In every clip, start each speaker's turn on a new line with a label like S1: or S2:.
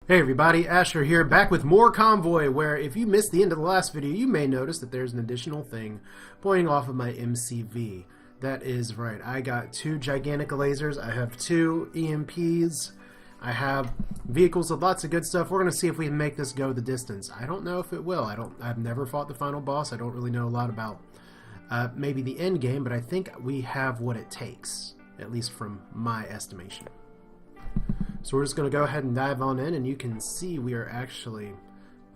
S1: Hey everybody, Asher here, back with more Convoy, where if you missed the end of the last video, you may notice that there's an additional thing pointing off of my MCV. That is right, I got two gigantic lasers, I have two EMPs, I have vehicles with lots of good stuff. We're going to see if we can make this go the distance. I don't know if it will. I've never fought the final boss. I don't really know a lot about maybe the end game, but I think we have what it takes, at least from my estimation. So we're just going to go ahead and dive on in, and you can see we are actually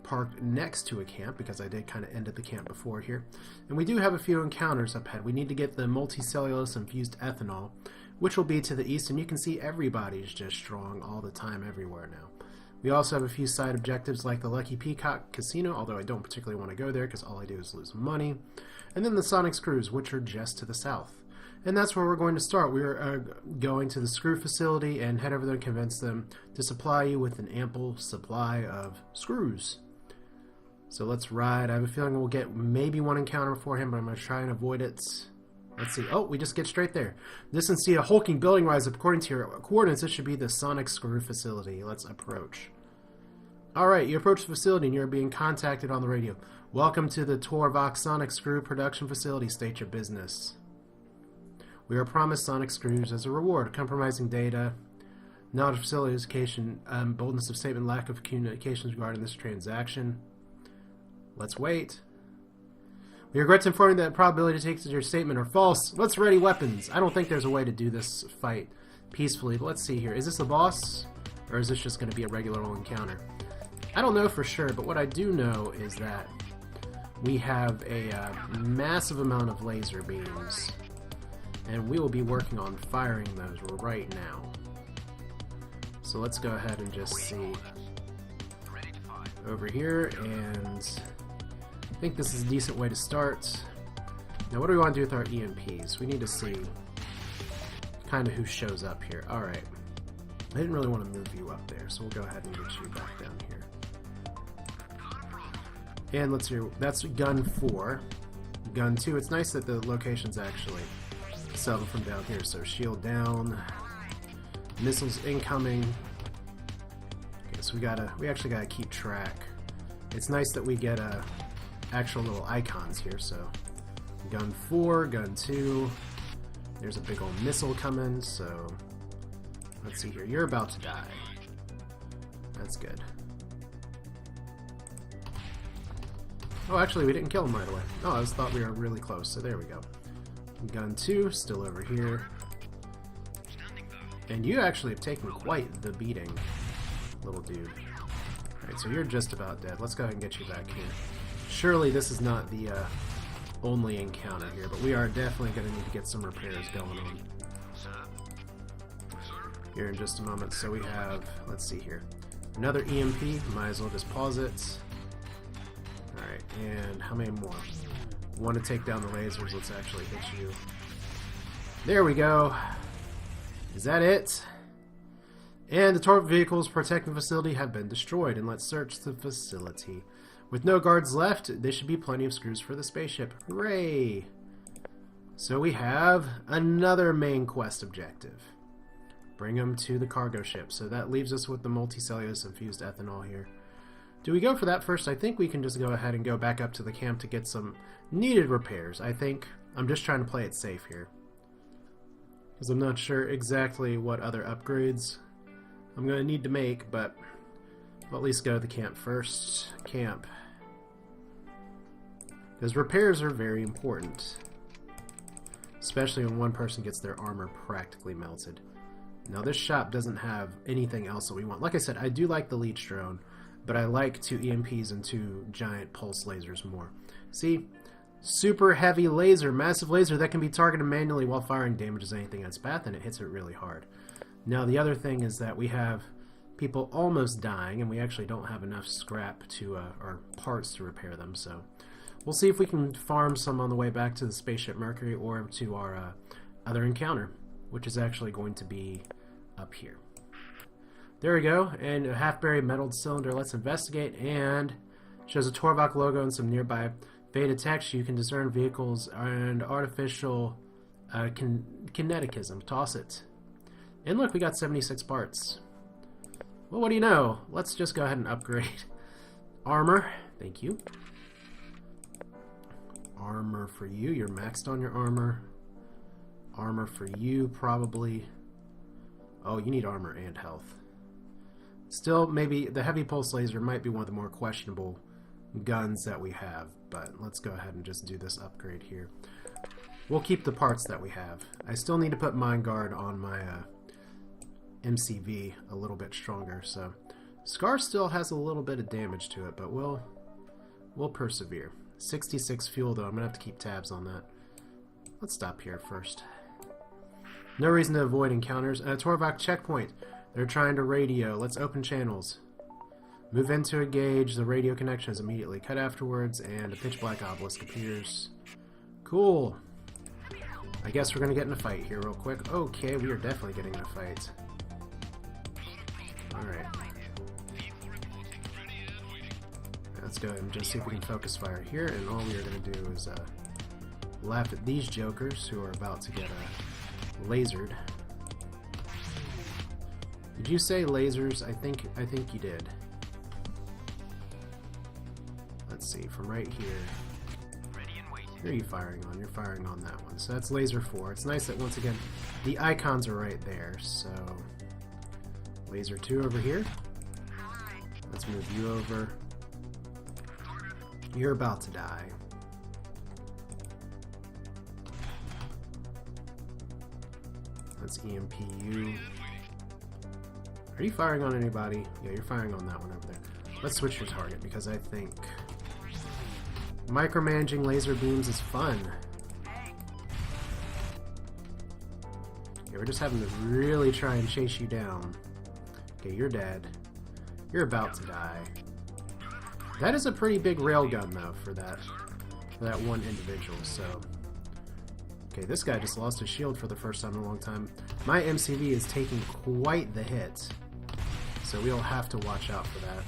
S1: parked next to a camp, because I did kind of end at the camp before here. And we do have a few encounters up ahead. We need to get the multicellulose infused ethanol, which will be to the east, and you can see everybody's just strong all the time everywhere now. We also have a few side objectives like the Lucky Peacock Casino, although I don't particularly want to go there because all I do is lose money. And then the Sonic Screws, which are just to the south. And that's where we're going to start. We're going to the screw facility and head over there and convince them to supply you with an ample supply of screws. So let's ride. I have a feeling we'll get maybe one encounter for him, but I'm going to try and avoid it. Let's see. Oh, we just get straight there. Distance see a hulking building rise up. According to your coordinates, this should be the Sonic Screw facility. Let's approach. Alright, you approach the facility and you're being contacted on the radio. Welcome to the Torvox Sonic Screw production facility. State your business. We are promised Sonic Screws as a reward. Compromising data, knowledge of facility education, boldness of statement, lack of communications regarding this transaction. Let's wait. We regret to inform you that the probability to take your statement are false. Let's ready weapons. I don't think there's a way to do this fight peacefully, but let's see here. Is this a boss, or is this just going to be a regular old encounter? I don't know for sure, but what I do know is that we have a massive amount of laser beams. And we will be working on firing those right now. So let's go ahead and just see over here, and I think this is a decent way to start. Now what do we want to do with our EMPs? We need to see kind of who shows up here. Alright. I didn't really want to move you up there, so we'll go ahead and get you back down here. And let's hear, that's gun 4. Gun 2, it's nice that the location's actually settle from down here. So shield down, missiles incoming. Okay, so we actually gotta keep track. It's nice that we get actual little icons here. So gun 4, gun 2. There's a big old missile coming. So let's see here. You're about to die. That's good. Oh, actually, we didn't kill him right away. Oh, I just thought we were really close. So there we go. Gun 2, still over here. And you actually have taken quite the beating, little dude. Alright, so you're just about dead. Let's go ahead and get you back here. Surely this is not the only encounter here, but we are definitely going to need to get some repairs going on here in just a moment. So we have, let's see here, another EMP. Might as well just pause it. Alright, and how many more? Want to take down the lasers. Let's actually hit you. There we go. Is that it? And the torp vehicles protecting the facility have been destroyed, and let's search the facility. With no guards left, there should be plenty of screws for the spaceship. Hooray! So we have another main quest objective. Bring them to the cargo ship. So that leaves us with the multicellulose infused ethanol here. Do we go for that first? I think we can just go ahead and go back up to the camp to get some needed repairs. I think I'm just trying to play it safe here, because I'm not sure exactly what other upgrades I'm going to need to make, but I'll at least go to the camp first. Camp. Because repairs are very important, especially when one person gets their armor practically melted. Now this shop doesn't have anything else that we want. Like I said, I do like the leech drone, but I like 2 EMPs and 2 giant pulse lasers more. See? Super heavy laser, massive laser that can be targeted manually while firing, damages anything in its path, and it hits it really hard. Now the other thing is that we have people almost dying, and we actually don't have enough scrap to, or parts to repair them, so we'll see if we can farm some on the way back to the Spaceship Mercury or to our other encounter, which is actually going to be up here. There we go, and a half-buried metal cylinder. Let's investigate, and shows a Torvox logo and some nearby faded text. You can discern vehicles and artificial kineticism. Toss it. And look, we got 76 parts. Well, what do you know? Let's just go ahead and upgrade. Armor. Thank you. Armor for you. You're maxed on your armor. Armor for you, probably. Oh, you need armor and health. Still, maybe the heavy pulse laser might be one of the more questionable guns that we have, but let's go ahead and just do this upgrade here. We'll keep the parts that we have. I still need to put Mind Guard on my MCV a little bit stronger, so Scar still has a little bit of damage to it, but we'll persevere. 66 fuel though, I'm gonna have to keep tabs on that. Let's stop here first. No reason to avoid encounters. Torvak checkpoint. They're trying to radio. Let's open channels. Move into a gauge. The radio connection is immediately cut afterwards, and a pitch black obelisk appears. Cool. I guess we're going to get in a fight here real quick. Okay, we are definitely getting in a fight. Alright. Let's go ahead and just see if we can focus fire here, and all we are going to do is laugh at these jokers who are about to get lasered. Did you say lasers? I think you did. Let's see, from right here. Who are you firing on? You're firing on that one. So that's laser 4. It's nice that once again the icons are right there. So laser 2 over here. Let's move you over. You're about to die. Let's EMP you. Are you firing on anybody? Yeah, you're firing on that one over there. Let's switch your target because I think micromanaging laser beams is fun. Yeah, we're just having to really try and chase you down. Okay, you're dead. You're about to die. That is a pretty big railgun though for that one individual, so okay, this guy just lost his shield for the first time in a long time. My MCV is taking quite the hit, so we'll have to watch out for that.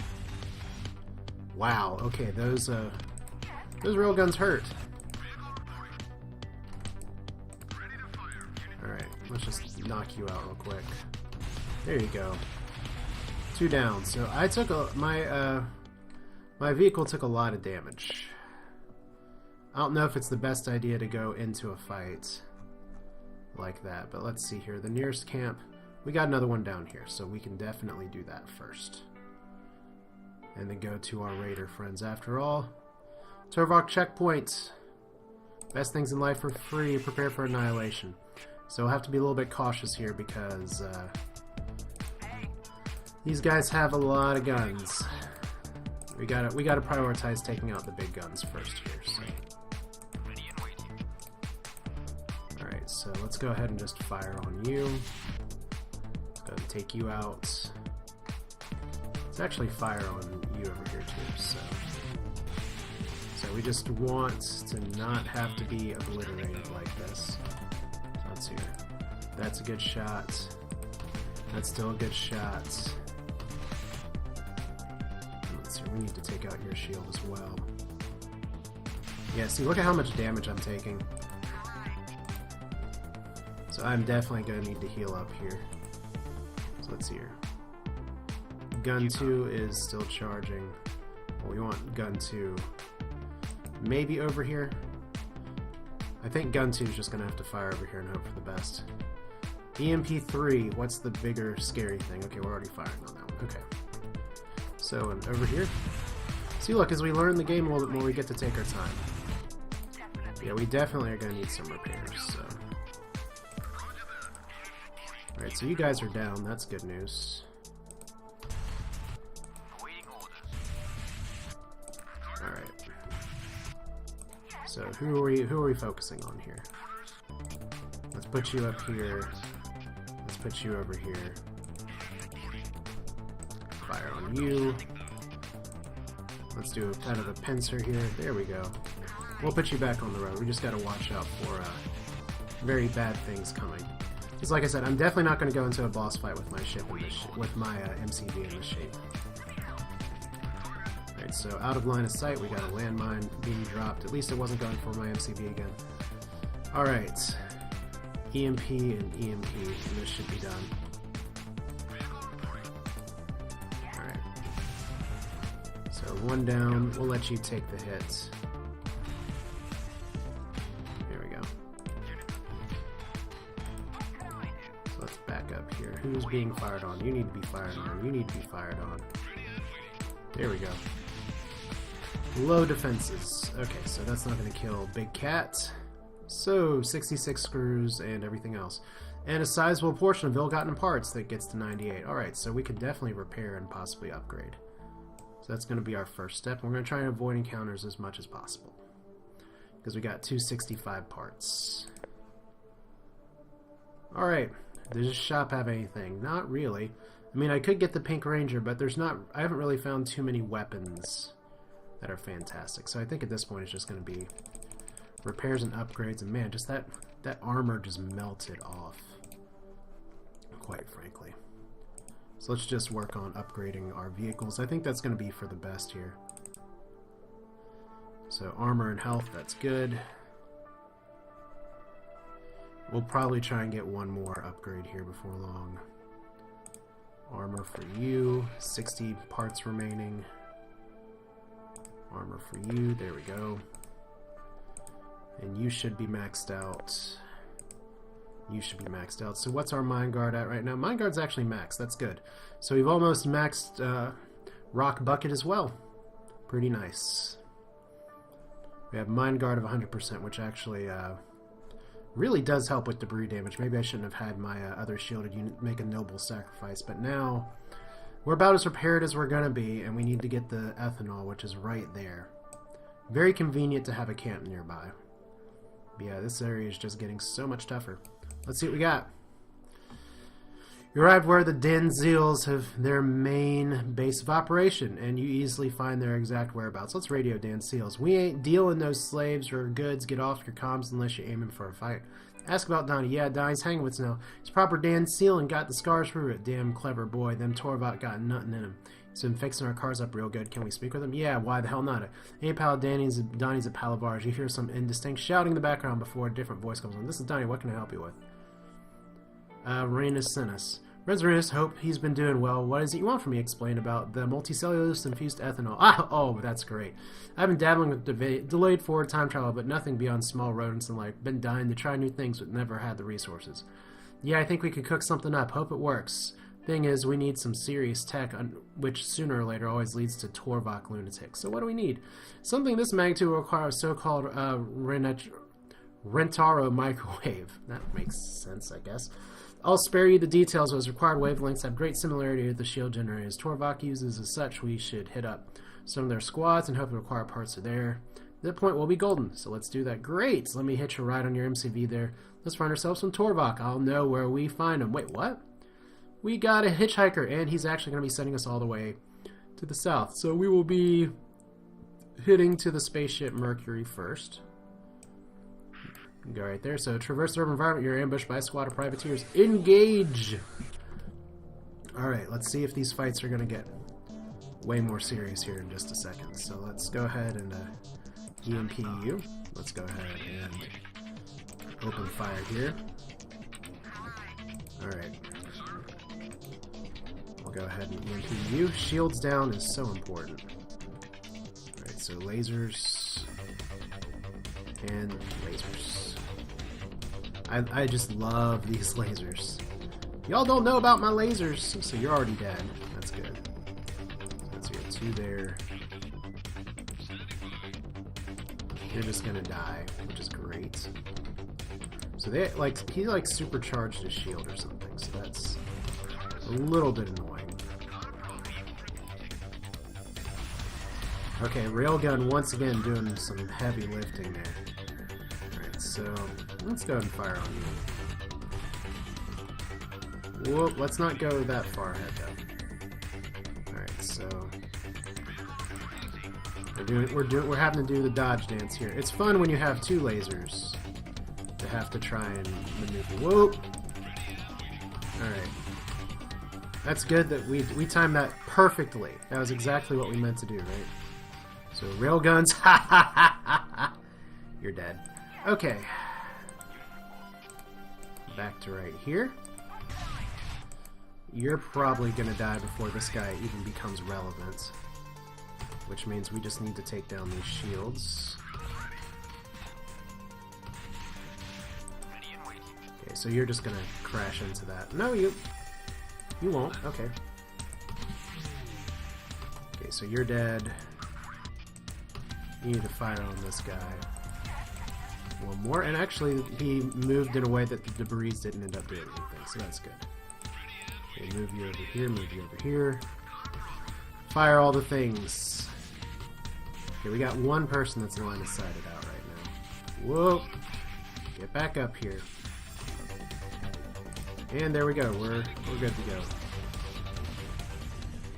S1: Wow, okay, those railguns hurt. Alright, let's just knock you out real quick. There you go. 2 down. So I took my vehicle took a lot of damage. I don't know if it's the best idea to go into a fight like that, but let's see here. The nearest camp, we got another one down here, so we can definitely do that first. And then go to our raider friends after all. Torvak checkpoint. Best things in life are free. Prepare for annihilation. So we'll have to be a little bit cautious here because these guys have a lot of guns. We gotta prioritize taking out the big guns first here. So. Alright, so let's go ahead and just fire on you. Let's go ahead and take you out. Let's actually fire on you over here too, so we just want to not have to be obliterated like this. So let's see here. That's a good shot. That's still a good shot. Let's see, we need to take out your shield as well. Yeah, see, look at how much damage I'm taking. So I'm definitely going to need to heal up here. So let's see here. Gun 2 is still charging. Well, we want gun 2 maybe over here. I think gun 2 is just going to have to fire over here and hope for the best. EMP3, what's the bigger scary thing? Okay, we're already firing on that one. Okay. So, and over here. See, look, as we learn the game a little bit more, we get to take our time. Yeah, we definitely are going to need some repairs, so. Alright, so you guys are down. That's good news. Alright. So, who are we focusing on here? Let's put you up here. Let's put you over here. Fire on you. Let's do kind of a pincer here. There we go. We'll put you back on the road. We just gotta watch out for very bad things coming. Because like I said, I'm definitely not going to go into a boss fight with my ship in this with my MCV in this shape. Alright, so out of line of sight, we got a landmine being dropped. At least it wasn't going for my MCV again. Alright. EMP and EMP, and this should be done. one down. We'll let you take the hit. There we go. So let's back up here. Who's being fired on? You need to be fired on. You need to be fired on. There we go. Low defenses. Okay, so that's not going to kill Big Cat. So, 66 screws and everything else. And a sizable portion of ill-gotten parts that gets to 98. Alright, so we could definitely repair and possibly upgrade. So that's going to be our first step. We're going to try and avoid encounters as much as possible. Because we got 265 parts. Alright, does this shop have anything? Not really. I mean, I could get the Pink Ranger, but there's not... I haven't really found too many weapons that are fantastic. So I think at this point it's just going to be repairs and upgrades. And man, just that armor just melted off. Quite frankly. So let's just work on upgrading our vehicles. I think that's going to be for the best here. So armor and health, that's good. We'll probably try and get one more upgrade here before long. Armor for you, 60 parts remaining. Armor for you, there we go. And you should be maxed out. You should be maxed out. So what's our Mind Guard at right now? Mind Guard's actually maxed. That's good. So we've almost maxed Rock Bucket as well. Pretty nice. We have Mind Guard of 100%, which actually really does help with debris damage. Maybe I shouldn't have had my other shielded unit make a noble sacrifice. But now we're about as repaired as we're going to be, and we need to get the ethanol, which is right there. Very convenient to have a camp nearby. But yeah, this area is just getting so much tougher. Let's see what we got. You arrived where the Danziels have their main base of operation, and you easily find their exact whereabouts. Let's radio Danziels. We ain't dealing those slaves or goods. Get off your comms unless you're aiming for a fight. Ask about Donnie. Yeah, Donnie's hanging with us now. He's proper Danziel and got the scars through it. Damn clever boy. Them Torvok got nothing in him. He's been fixing our cars up real good. Can we speak with him? Yeah, why the hell not? Hey, pal, Donnie's a pal of ours. You hear some indistinct shouting in the background before a different voice comes on. This is Donnie. What can I help you with? Renus Sinus. Renus, hope he's been doing well. What is it you want from me? Explain about the multicellulose infused ethanol. Oh, that's great. I've been dabbling with delayed forward time travel, but nothing beyond small rodents and like. Been dying to try new things, but never had the resources. Yeah, I think we could cook something up. Hope it works. Thing is, we need some serious tech, which sooner or later always leads to Torvok lunatics. So what do we need? Something this magnitude will require a so-called Rentaro microwave. That makes sense, I guess. I'll spare you the details, as required wavelengths have great similarity with the shield generators Torvok uses. As such, we should hit up some of their squads and hope the required parts are there. At that point, we'll be golden, so let's do that. Great! Let me hitch a ride on your MCV there. Let's find ourselves some Torvok. I'll know where we find them. Wait, what? We got a hitchhiker, and he's actually going to be sending us all the way to the south. So we will be hitting to the spaceship Mercury first. Go right there. So traverse the urban environment. You're ambushed by a squad of privateers. Engage! Alright, let's see if these fights are going to get way more serious here in just a second. So let's go ahead and EMP you. Let's go ahead and open fire here. Alright. We'll go ahead and EMP you. Shields down is so important. Alright, so lasers and lasers. I just love these lasers. Y'all don't know about my lasers, so you're already dead. That's good. So we have two there. You're just gonna die, which is great. So they he supercharged his shield or something, so that's a little bit annoying. Okay, railgun once again doing some heavy lifting there. Alright, so let's go ahead and fire on you. Whoop, let's not go that far ahead though. Alright, so we're having to do the dodge dance here. It's fun when you have two lasers to have to try and maneuver. Whoop! Alright. That's good that we timed that perfectly. That was exactly what we meant to do, right? So railguns, ha ha ha ha ha! You're dead. Okay. Back to right here. You're probably gonna die before this guy even becomes relevant. which means we just need to take down these shields. Okay, so you're just gonna crash into that. No, you won't. Okay. Okay, so you're dead. You need to fire on this guy. One more, and actually he moved in a way that the debris didn't end up doing anything, so that's good. Okay, move you over here, move you over here. Fire all the things. Okay, we got one person that's line of sighted out right now. Whoa! Get back up here. And there we go, we're good to go.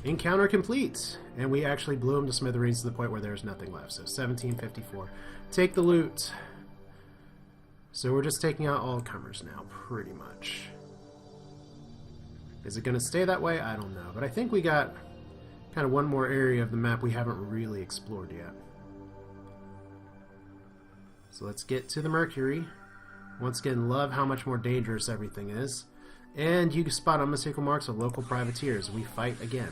S1: Encounter complete! And we actually blew him to smithereens to the point where there's nothing left. So 1754. Take the loot. So we're just taking out all comers now, pretty much. Is it going to stay that way? I don't know. But I think we got kind of one more area of the map we haven't really explored yet. So let's get to the Mercury. Once again, love how much more dangerous everything is. And you spot unmistakable marks of local privateers. We fight again.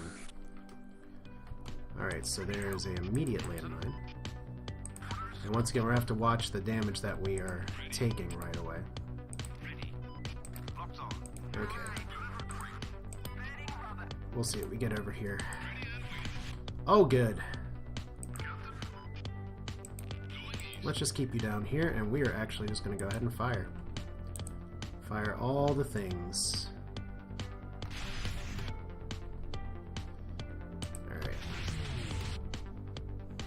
S1: Alright, so there's an immediate landmine. And once again, we're going to have to watch the damage that we are taking right away. Okay. We'll see what we get over here. Oh, good. Let's just keep you down here, and we are actually just going to go ahead and fire. Fire all the things. Alright.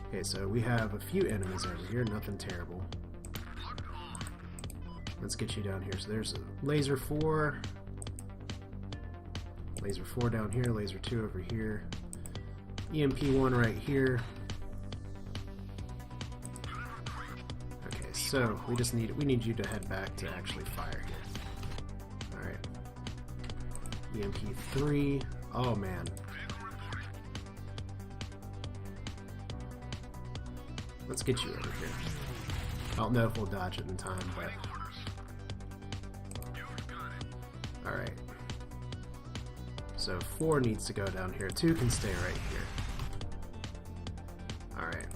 S1: Okay, so we have a few enemies over here, nothing terrible. Let's get you down here. So there's a laser 4. Laser 4 down here, laser 2 over here. EMP 1 right here. Okay, so we need you to head back to actually fire here. Alright. EMP 3. Oh man. Let's get you over here. I don't know if we'll dodge it in time, but... Alright. So 4 needs to go down here. 2 can stay right here. Alright.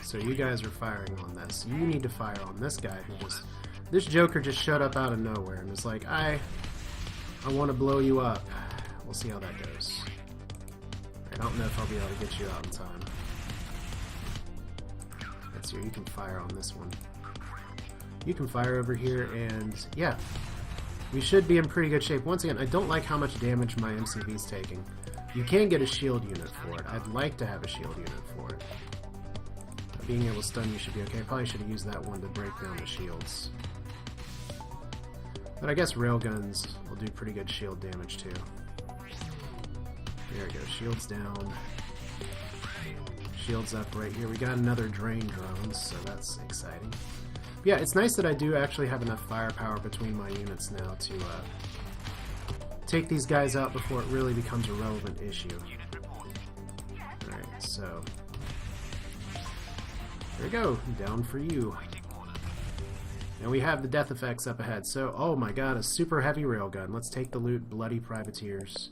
S1: So you guys are firing on this. You need to fire on this guy who just... This Joker just showed up out of nowhere and was like, I want to blow you up. We'll see how that goes. I don't know if I'll be able to get you out in time. Let's see, you can fire on this one. You can fire over here, and yeah, we should be in pretty good shape. Once again, I don't like how much damage my MCV's taking. You can get a shield unit for it. I'd like to have a shield unit for it. Being able to stun you should be okay. Probably should have used that one to break down the shields. But I guess railguns will do pretty good shield damage too. There we go, shields down. Shields up right here. We got another drain drone, so that's exciting. But yeah, it's nice that I do actually have enough firepower between my units now to take these guys out before it really becomes a relevant issue. Alright, so... There we go, down for you. And we have the death effects up ahead. So, oh my god, a super heavy railgun. Let's take the loot, bloody privateers.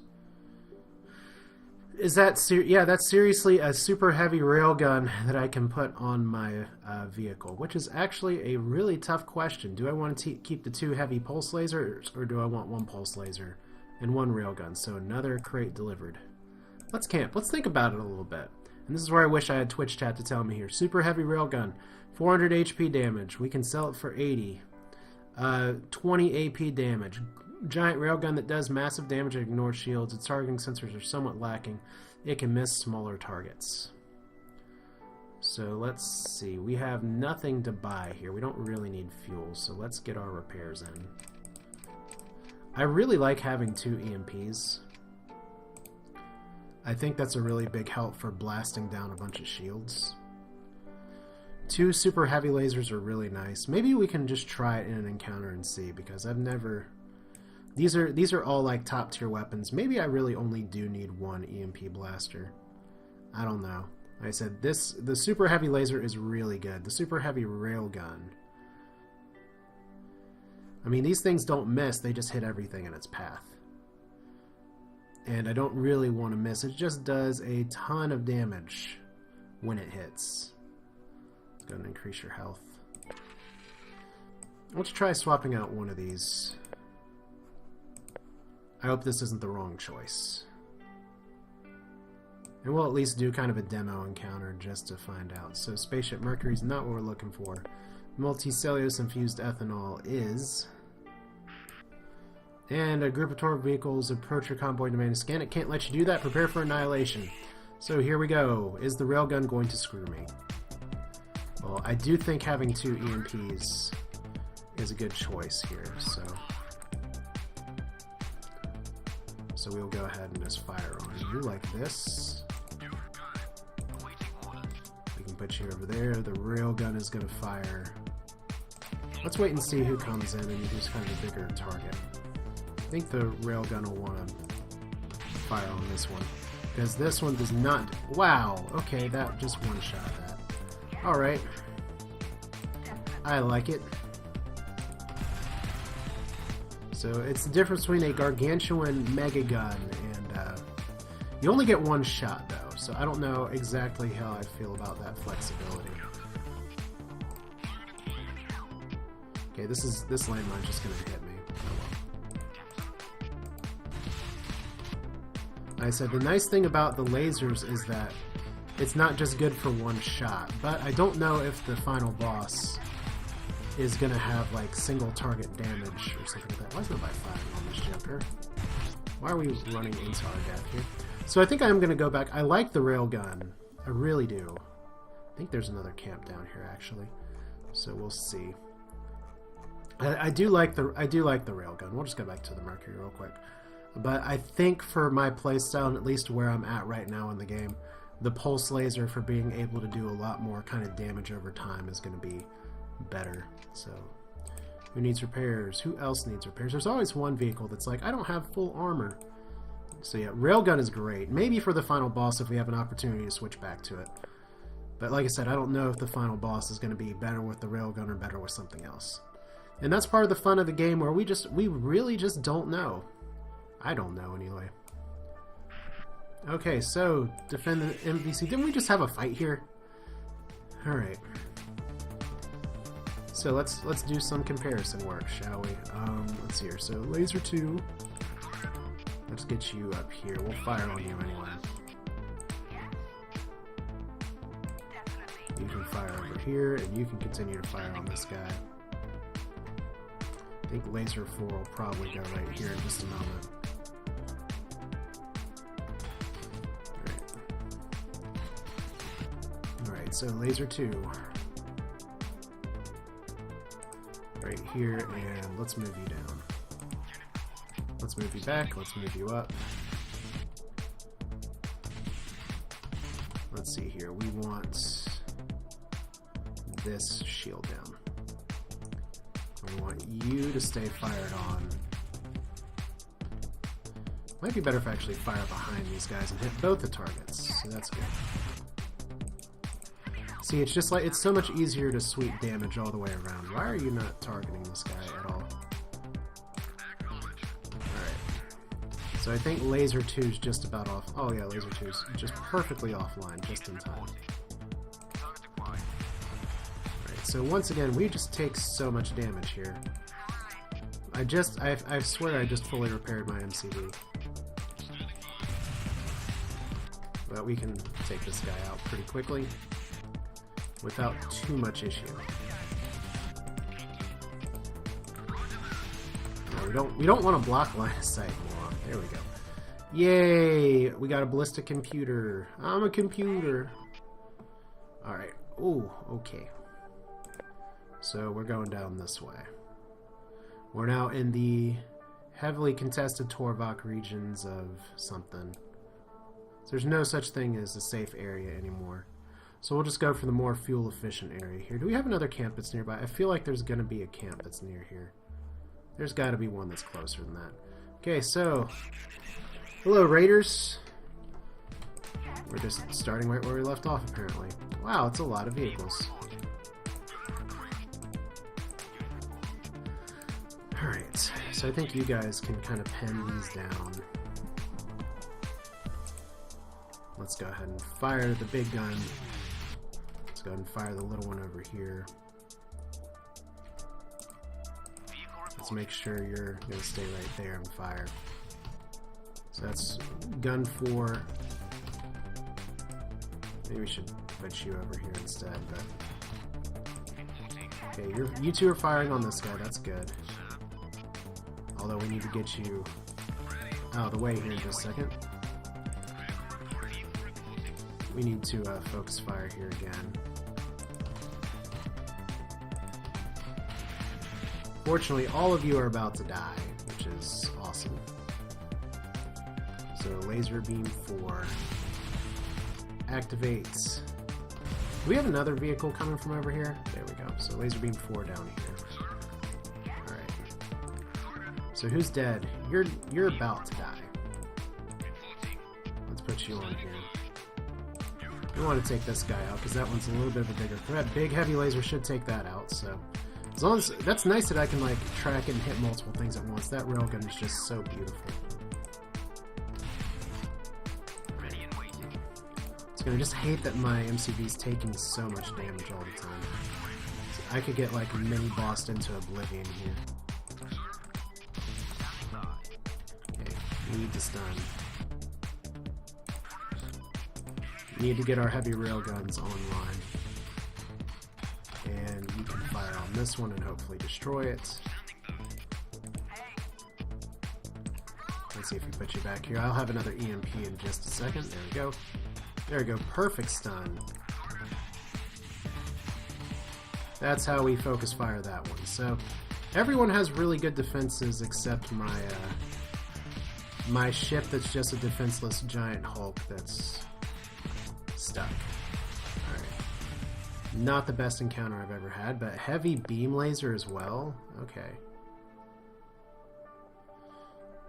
S1: Is that yeah, that's seriously a super heavy railgun that I can put on my vehicle, which is actually a really tough question. Do I want to keep the 2 heavy pulse lasers, or do I want 1 pulse laser and 1 railgun? So another crate delivered. Let's camp. Let's think about it a little bit. And this is where I wish I had Twitch chat to tell me here. Super heavy railgun, 400 HP damage. We can sell it for 80. 20 AP damage. Giant railgun that does massive damage and ignores shields. Its targeting sensors are somewhat lacking. It can miss smaller targets. So let's see. We have nothing to buy here. We don't really need fuel, so let's get our repairs in. I really like having 2 EMPs. I think that's a really big help for blasting down a bunch of shields. 2 super heavy lasers are really nice. Maybe we can just try it in an encounter and see, because I've never... These are all like top tier weapons. Maybe I really only do need 1 EMP blaster. I don't know. Like I said, the super heavy laser is really good. The super heavy railgun. I mean, these things don't miss, they just hit everything in its path. And I don't really want to miss. It just does a ton of damage when it hits. Let's go and increase your health. Let's try swapping out one of these. I hope this isn't the wrong choice. And we'll at least do kind of a demo encounter just to find out. So Spaceship Mercury is not what we're looking for. Multicellulose infused ethanol is. And a group of torpedo vehicles approach your convoy demanding to scan it. Can't let you do that. Prepare for annihilation. So here we go. Is the railgun going to screw me? Well, I do think having 2 EMPs is a good choice here. So we'll go ahead and just fire on you like this. We can put you over there. The railgun is going to fire. Let's wait and see who comes in and who's kind of a bigger target. I think the railgun will want to fire on this one. Because this one does not... Wow! Okay, that just one-shot that. Alright. I like it. So it's the difference between a gargantuan mega gun and you only get one shot though, so I don't know exactly how I feel about that flexibility. Okay, this landmine's just gonna hit me. Oh well. Like I said, the nice thing about the lasers is that it's not just good for one shot, but I don't know if the final boss is gonna have like single target damage or something like that. Why is nobody firing on this jumper? Why are we running into our death here? So I think I'm gonna go back. I like the railgun. I really do. I think there's another camp down here actually. So we'll see. I do like the railgun. We'll just go back to the Mercury real quick. But I think for my playstyle, and at least where I'm at right now in the game, the pulse laser for being able to do a lot more kind of damage over time is gonna be better. So who needs repairs? Who else needs repairs? There's always one vehicle that's like, I don't have full armor. So yeah, railgun is great. Maybe for the final boss if we have an opportunity to switch back to it. But like I said, I don't know if the final boss is going to be better with the railgun or better with something else. And that's part of the fun of the game where we really just don't know. I don't know anyway. Okay, so defend the MVC. Didn't we just have a fight here? Alright. So let's do some comparison work, shall we? Let's see here. So laser 2. Let's get you up here. We'll fire on you anyway. You can fire over here, and you can continue to fire on this guy. I think laser 4 will probably go right here in just a moment. Alright, so laser 2. Right here, and let's move you down. Let's move you back, let's move you up. Let's see here, we want this shield down. We want you to stay fired on. Might be better if I actually fire behind these guys and hit both the targets, so that's good. See, it's just like, it's so much easier to sweep damage all the way around. Why are you not targeting this guy at all? Alright. So I think laser 2 is just about off. Oh yeah, laser 2 is just perfectly offline, just in time. Alright, so once again, we just take so much damage here. I swear I just fully repaired my MCV. But we can take this guy out pretty quickly without too much issue. No, we don't want to block line of sight more. There we go. Yay! We got a ballistic computer. I'm a computer. Alright. Ooh, okay. So we're going down this way. We're now in the heavily contested Torvok regions of something. So there's no such thing as a safe area anymore. So we'll just go for the more fuel-efficient area here. Do we have another camp that's nearby? I feel like there's going to be a camp that's near here. There's got to be one that's closer than that. Okay, so... Hello, Raiders. We're just starting right where we left off, apparently. Wow, it's a lot of vehicles. Alright, so I think you guys can kind of pen these down. Let's go ahead and fire the big gun. go ahead and fire the little one over here. Let's make sure you're going to stay right there and fire. So that's gun 4. Maybe we should put you over here instead, but... Okay, you two are firing on this guy, that's good. Although we need to get you out of the way here in just a second. We need to focus fire here again. Fortunately, all of you are about to die, which is awesome. So laser beam 4 activates. Do we have another vehicle coming from over here? There we go. So laser beam 4 down here. Alright. So who's dead? You're about to die. Let's put you on here. We want to take this guy out because that one's a little bit of a bigger threat. Big heavy laser should take that out, so as long as that's nice that I can like track and hit multiple things at once. That railgun is just so beautiful. I just hate that my MCV is taking so much damage all the time. So I could get like mini bossed into oblivion here. Okay, we need to stun. We need to get our heavy railguns online. And we can fire on this one and hopefully destroy it. Let's see if we put you back here. I'll have another EMP in just a second. There we go. There we go, perfect stun. That's how we focus fire that one. So everyone has really good defenses except my ship that's just a defenseless giant Hulk that's stuck. Alright. Not the best encounter I've ever had, but heavy beam laser as well? Okay.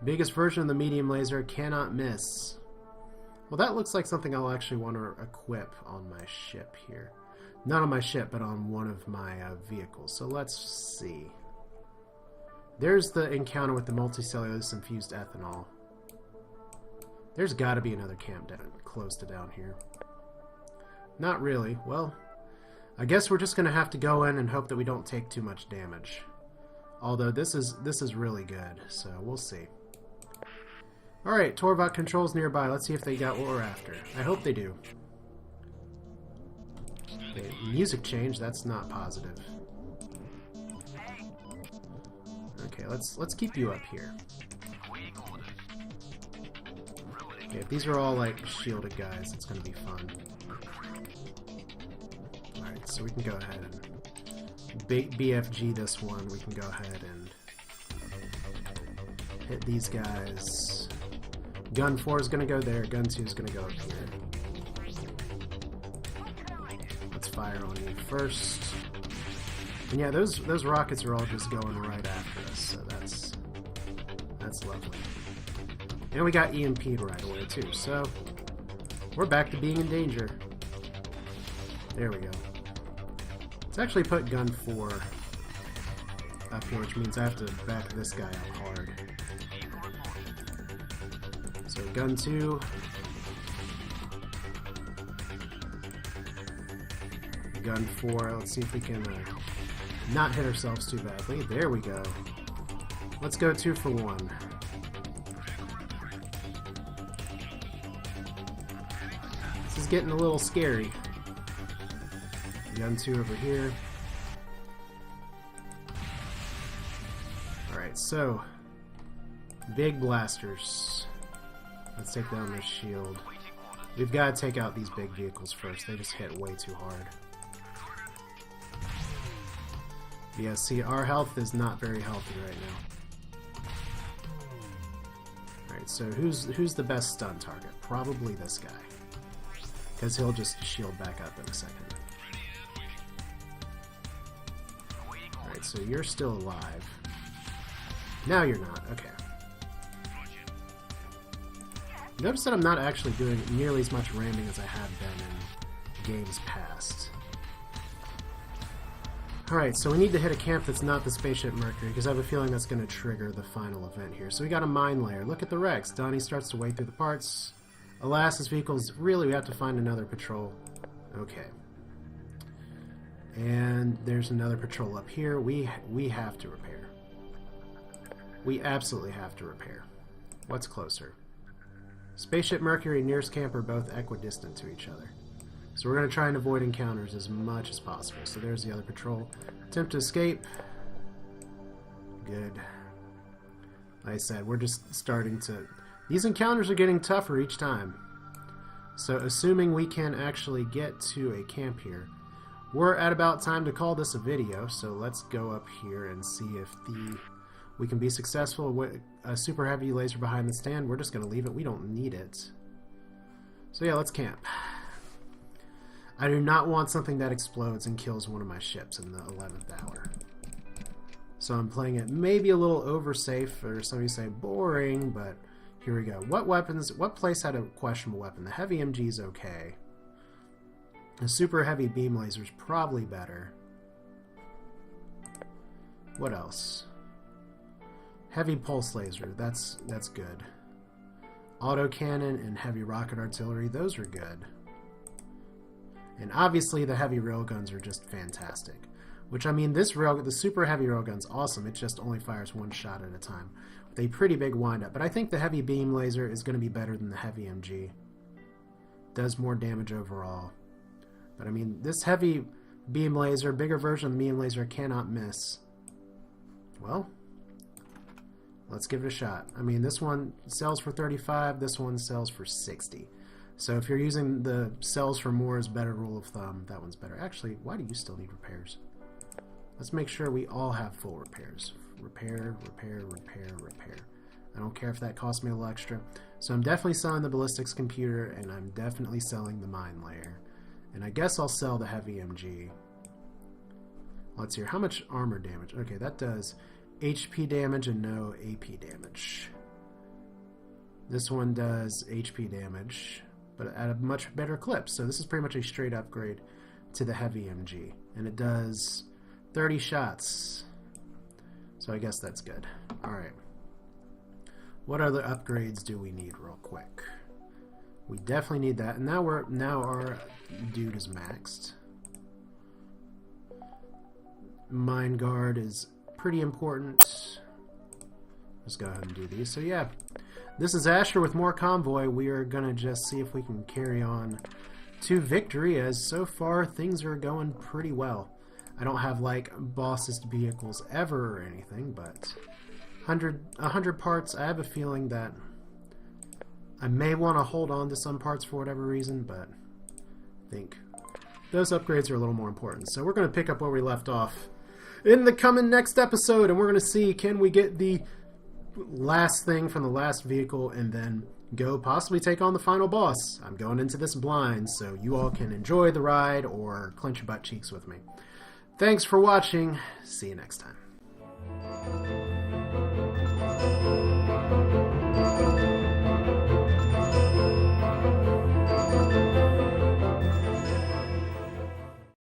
S1: Biggest version of the medium laser, cannot miss. Well, that looks like something I'll actually want to equip on my ship here. Not on my ship, but on one of my vehicles. So let's see. There's the encounter with the multicellulose infused ethanol. There's got to be another camp down close to down here. Not really. Well, I guess we're just going to have to go in and hope that we don't take too much damage. Although this is really good, so we'll see. Alright, Torvok controls nearby. Let's see if they got what we're after. I hope they do. Okay, music change, that's not positive. Okay, let's keep you up here. Okay, if these are all like shielded guys, it's gonna be fun. Alright, so we can go ahead and BFG this one. We can go ahead and hit these guys. Gun 4 is going to go there, gun 2 is going to go up here. Let's fire on you first. And yeah, those rockets are all just going right after us, so that's lovely. And we got EMP'd right away too, so we're back to being in danger. There we go. Let's actually put gun 4 up here, which means I have to back this guy up hard. So gun 2. Gun 4. Let's see if we can not hit ourselves too badly. There we go. Let's go 2 for 1. This is getting a little scary. Gun 2 over here. Alright, so big blasters. Let's take down this shield. We've got to take out these big vehicles first. They just hit way too hard. Yeah, see, our health is not very healthy right now. Alright, so who's the best stun target? Probably this guy. Because he'll just shield back up in a second. Alright, so you're still alive. Now you're not. Okay. Notice that I'm not actually doing nearly as much ramming as I have been in games past. Alright, so we need to hit a camp that's not the spaceship Mercury, because I have a feeling that's going to trigger the final event here. So we got a mine layer. Look at the wrecks. Donnie starts to wade through the parts. Alas, this vehicle's really, we have to find another patrol. Okay. And there's another patrol up here. We have to repair. We absolutely have to repair. What's closer? Spaceship Mercury and nearest camp are both equidistant to each other. So we're going to try and avoid encounters as much as possible. So there's the other patrol. Attempt to escape. Good. Like I said, we're just starting to... These encounters are getting tougher each time. So assuming we can actually get to a camp here, we're at about time to call this a video. So let's go up here and see if we can be successful with a super heavy laser behind the stand. We're just going to leave it. We don't need it. So yeah, let's camp. I do not want something that explodes and kills one of my ships in the 11th hour. So I'm playing it maybe a little oversafe, or some of you say boring, but here we go. What place had a questionable weapon? The heavy MG is okay. A super heavy beam laser is probably better. What else? Heavy pulse laser, that's good. Autocannon and heavy rocket artillery, those are good. And obviously the heavy railguns are just fantastic. Which, I mean, the super heavy railgun's awesome. It just only fires one shot at a time with a pretty big windup. But I think the heavy beam laser is going to be better than the heavy MG. Does more damage overall. But I mean, this heavy beam laser, bigger version of the beam laser, cannot miss. Well, let's give it a shot. I mean, this one sells for 35, this one sells for 60. So if you're using the sells for more as better rule of thumb, that one's better. Actually, why do you still need repairs? Let's make sure we all have full repairs. Repair, repair, repair, repair. I don't care if that costs me a little extra. So I'm definitely selling the ballistics computer, and I'm definitely selling the mine layer. And I guess I'll sell the heavy MG. Let's hear how much armor damage. Okay, that does HP damage and no AP damage. This one does HP damage, but at a much better clip. So this is pretty much a straight upgrade to the heavy MG. And it does 30 shots. So I guess that's good. Alright. What other upgrades do we need real quick? We definitely need that. And now our dude is maxed. Mine guard is pretty important. Let's go ahead and do these. So yeah, this is Asher with more Convoy. We are gonna just see if we can carry on to victory, as so far things are going pretty well. I don't have like bossest vehicles ever or anything, but 100 parts. I have a feeling that I may want to hold on to some parts for whatever reason, but I think those upgrades are a little more important. So we're going to pick up where we left off in the coming next episode, and we're going to see, can we get the last thing from the last vehicle and then go possibly take on the final boss. I'm going into this blind, so you all can enjoy the ride or clench your butt cheeks with me. Thanks for watching. See you next time.